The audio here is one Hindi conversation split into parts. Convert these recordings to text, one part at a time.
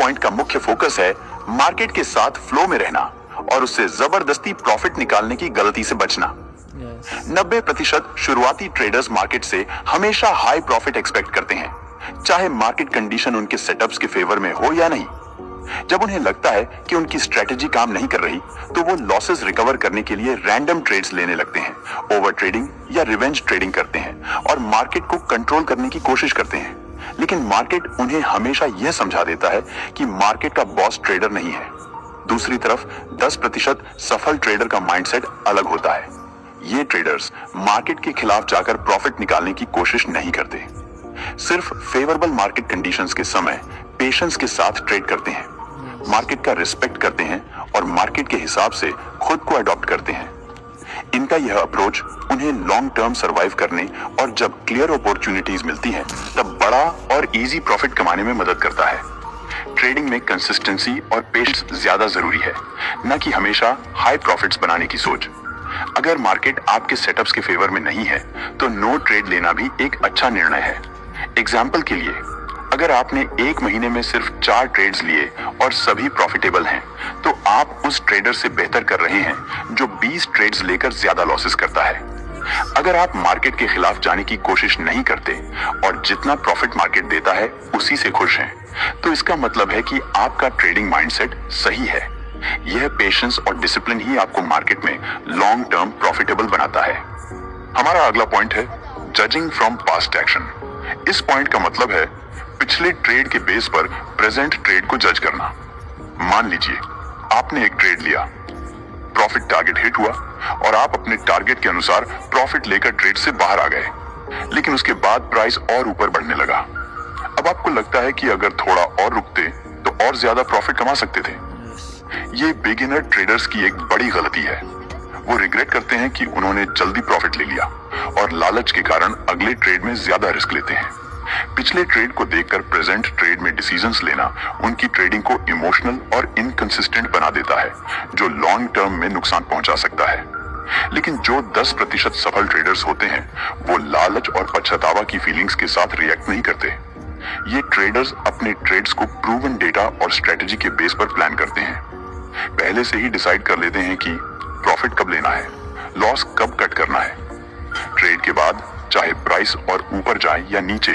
पॉइंट का मुख्य फोकस है मार्केट के साथ फ्लो में रहना और उससे जबरदस्ती प्रॉफिट निकालने की गलती से बचना। 90% शुरुआती ट्रेडर्स मार्केट से हमेशा हाई प्रॉफिट एक्सपेक्ट करते हैं, चाहे मार्केट कंडीशन उनके सेटअप्स के फेवर में हो या नहीं। जब उन्हें लगता है कि उनकी स्ट्रेटेजी काम नहीं कर रही, तो वो लॉसेस रिकवर करने के लिए रैंडम ट्रेड्स लेने लगते हैं, ओवर ट्रेडिंग या रिवेंज ट्रेडिंग करते हैं और मार्केट को कंट्रोल करने की कोशिश करते हैं। लेकिन मार्केट उन्हें हमेशा यह समझा देता है कि मार्केट का बॉस ट्रेडर नहीं है। दूसरी तरफ 10% सफल ट्रेडर का माइंडसेट अलग होता है। ये ट्रेडर्स मार्केट के खिलाफ जाकर प्रॉफिट निकालने की कोशिश नहीं करते, सिर्फ फेवरेबल मार्केट कंडीशंस के समय पेशेंस के साथ ट्रेड करते हैं, मार्केट का रिस्पेक्ट करते हैं और मार्केट के हिसाब से खुद को अडॉप्ट करते हैं। इनका यह अप्रोच उन्हें लॉन्ग टर्म सरवाइव करने और जब क्लियर अपॉर्चुनिटीज मिलती हैं, तब बड़ा और इजी प्रॉफिट कमाने में मदद करता है। ट्रेडिंग में कंसिस्टेंसी और पेशेंस ज्यादा जरूरी है, न कि हमेशा हाई प्रॉफिट्स बनाने की सोच। अगर मार्केट आपके सेटअप्स के फेवर में नहीं है, तो नो ट्रेड लेना भी एक अच्छा निर्णय है। एग्जाम्पल के लिए, अगर आपने एक महीने में सिर्फ 4 ट्रेड्स लिए और सभी प्रॉफिटेबल हैं, तो आप उस ट्रेडर से बेहतर कर रहे हैं जो 20 ट्रेड्स लेकर ज्यादा लॉसेस करता है। अगर आप मार्केट के खिलाफ जाने की कोशिश नहीं करते और जितना प्रॉफिट मार्केट देता है उसी से खुश हैं, तो इसका मतलब है कि आपका ट्रेडिंग माइंडसेट सही है। यह पेशेंस और डिसिप्लिन ही आपको मार्केट में लॉन्ग टर्म प्रॉफिटेबल बनाता है। हमारा अगला पॉइंट है जजिंग फ्रॉम पास्ट एक्शन। इस पॉइंट का मतलब है पिछले ट्रेड के बेस पर प्रेजेंट ट्रेड को जज करना। मान लीजिए आपने एक ट्रेड लिया, प्रॉफिट टारगेट हिट हुआ और आप अपने टारगेट के अनुसार प्रॉफिट लेकर ट्रेड से बाहर आ गए, लेकिन उसके बाद प्राइस और ऊपर बढ़ने लगा। अब आपको लगता है कि अगर थोड़ा और रुकते तो और ज्यादा प्रॉफिट कमा सकते थे। ये बिगिनर ट्रेडर्स की एक बड़ी गलती है। वो रिग्रेट करते हैं कि उन्होंने जल्दी प्रॉफिट ले लिया और लालच के कारण अगले ट्रेड में ज्यादा रिस्क लेते हैं। पिछले ट्रेड को देखकर प्रेजेंट ट्रेड में डिसीजंस लेना उनकी ट्रेडिंग को इमोशनल और इनकंसिस्टेंट बना देता है, जो लॉन्ग टर्म में नुकसान पहुंचा सकता है। लेकिन जो 10% सफल ट्रेडर्स होते हैं, वो लालच और पछतावा की फीलिंग्स के साथ रिएक्ट नहीं करते। ये ट्रेडर्स अपने ट्रेड्स को प्रूवन डेटा और स्ट्रेटेजी के बेस पर प्लान करते हैं। पहले से ही डिसाइड कर लेते हैं कि प्रॉफिट कब लेना है, लॉस कब कट करना है। ट्रेड के बाद चाहे प्राइस और ऊपर जाए या नीचे,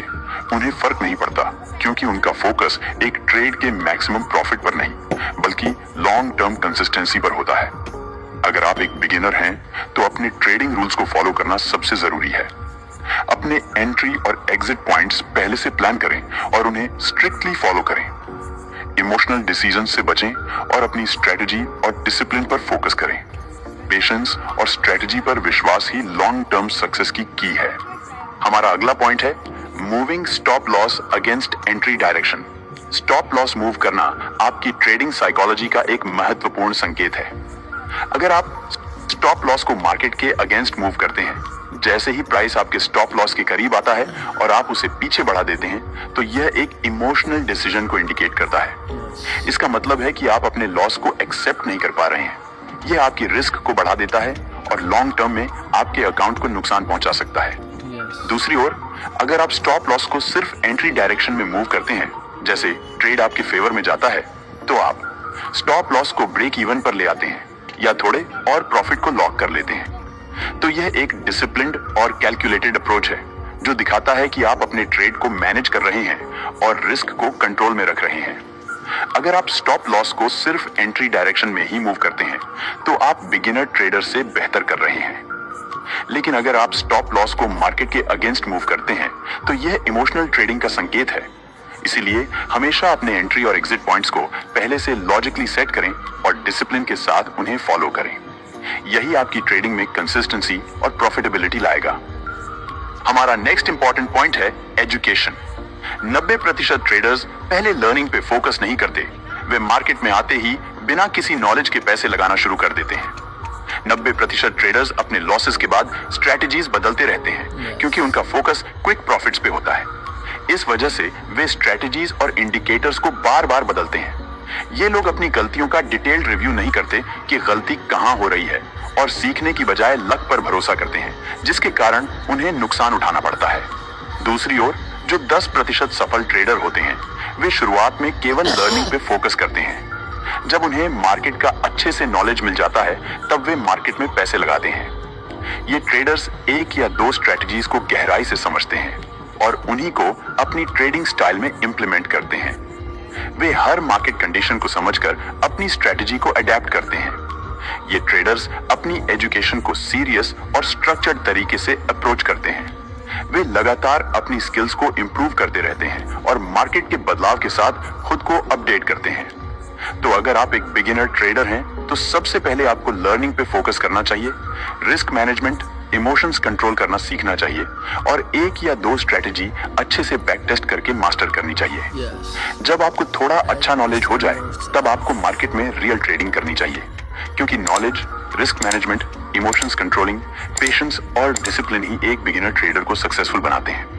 उन्हें फर्क नहीं पड़ता, क्योंकि उनका फोकस एक ट्रेड के मैक्सिमम प्रॉफिट पर नहीं, बल्कि लॉन्ग टर्म कंसिस्टेंसी पर होता है। अगर आप एक बिगिनर हैं, तो अपने ट्रेडिंग रूल्स को फॉलो करना सबसे जरूरी है। अपने एंट्री और एग्जिट पॉइंट्स पहले से प्लान करें और उन्हें स्ट्रिक्टली फॉलो करें। इमोशनल डिसीजन से बचें और अपनी स्ट्रेटेजी और डिसिप्लिन पर फोकस करें। पेशेंस और स्ट्रेटेजी पर विश्वास ही लॉन्ग टर्म सक्सेस की की है। हमारा अगला पॉइंट है moving stop loss against entry direction. Stop loss move करना आपकी ट्रेडिंग साइकोलॉजी का एक महत्वपूर्ण संकेत है। अगर आप स्टॉप लॉस को मार्केट के अगेंस्ट मूव करते हैं, जैसे ही प्राइस आपके स्टॉप लॉस के करीब आता है और आप उसे पीछे बढ़ा देते हैं, तो यह एक इमोशनल डिसीजन को इंडिकेट करता है। इसका मतलब है कि आप अपने लॉस को एक्सेप्ट नहीं कर पा रहे हैं। यह आपकी रिस्क को बढ़ा देता है और लॉन्ग टर्म में आपके अकाउंट को नुकसान पहुंचा सकता है। दूसरी ओर, अगर आप स्टॉप लॉस को सिर्फ एंट्री डायरेक्शन में मूव करते हैं, जैसे ट्रेड आपके फेवर में जाता है, तो आप स्टॉप लॉस को ब्रेक इवन पर ले आते हैं या थोड़े और प्रॉफिट को लॉक कर लेते हैं। तो यह एक डिसिप्लिन्ड और कैलकुलेटेड अप्रोच है, जो दिखाता है कि आप अपने ट्रेड को मैनेज कर रहे हैं और रिस्क को कंट्रोल में रख रहे हैं। अगर आप स्टॉप लॉस को सिर्फ एंट्री डायरेक्शन में ही मूव करते हैं, तो आप बिगिनर ट्रेडर से बेहतर कर रहे हैं। लेकिन अगर आप स्टॉप लॉस को मार्केट के अगेंस्ट मूव करते हैं, तो यह इमोशनल ट्रेडिंग का संकेत है। इसीलिए हमेशा अपने एंट्री और एग्जिट पॉइंट्स को पहले से लॉजिकली सेट करें और डिसिप्लिन के साथ उन्हें फॉलो करें। यही आपकी ट्रेडिंग में कंसिस्टेंसी और प्रॉफिटेबिलिटी लाएगा। हमारा नेक्स्ट इंपॉर्टेंट पॉइंट है एजुकेशन। 90% ट्रेडर्स पहले लर्निंग पे फोकस नहीं करते। वे मार्केट में आते ही बिना किसी नॉलेज के पैसे लगाना शुरू कर देते हैं। 90% ट्रेडर्स अपने लॉसेस के बाद स्ट्रेटजीज बदलते रहते हैं, क्योंकि उनका फोकस क्विक प्रॉफिट्स पे होता है। इस वजह से वे स्ट्रेटजीज और इंडिकेटर्स को बार बार बदलते हैं। ये लोग अपनी गलतियों का डिटेल्ड रिव्यू नहीं करते कि गलती कहां हो रही है, और सीखने की बजाय लक पर भरोसा करते हैं, जिसके कारण उन्हें नुकसान उठाना पड़ता है। दूसरी ओर, जो 10% सफल ट्रेडर होते हैं वे शुरुआत में केवल लर्निंग पे फोकस करते हैं। जब उन्हें मार्केट का अच्छे से नॉलेज मिल जाता है तब वे मार्केट में पैसे लगाते हैं। ये ट्रेडर्स एक या दो स्ट्रेटजीज को गहराई से समझते हैं और उन्हीं को अपनी ट्रेडिंग स्टाइल में इंप्लीमेंट करते हैं। वे हर मार्केट कंडीशन को समझकर अपनी स्ट्रेटजी को अडेप्ट करते हैं। ये ट्रेडर्स अपनी एजुकेशन को सीरियस और स्ट्रक्चर्ड तरीके से अप्रोच करते हैं। वे लगातार अपनी स्किल्स को इंप्रूव करते रहते हैं और मार्केट के बदलाव के साथ खुद को अपडेट करते हैं। तो अगर आप एक बिगिनर ट्रेडर हैं तो सबसे पहले आपको लर्निंग पे फोकस करना चाहिए, रिस्क मैनेजमेंट, इमोशंस कंट्रोल करना सीखना चाहिए और एक या दो स्ट्रेटजी अच्छे से बैक टेस्ट करके मास्टर करनी चाहिए। जब आपको थोड़ा अच्छा नॉलेज हो जाए तब आपको मार्केट में रियल ट्रेडिंग करनी चाहिए, क्योंकि knowledge, risk management, emotions controlling, patience और डिसिप्लिन ही एक बिगिनर ट्रेडर को सक्सेसफुल बनाते हैं।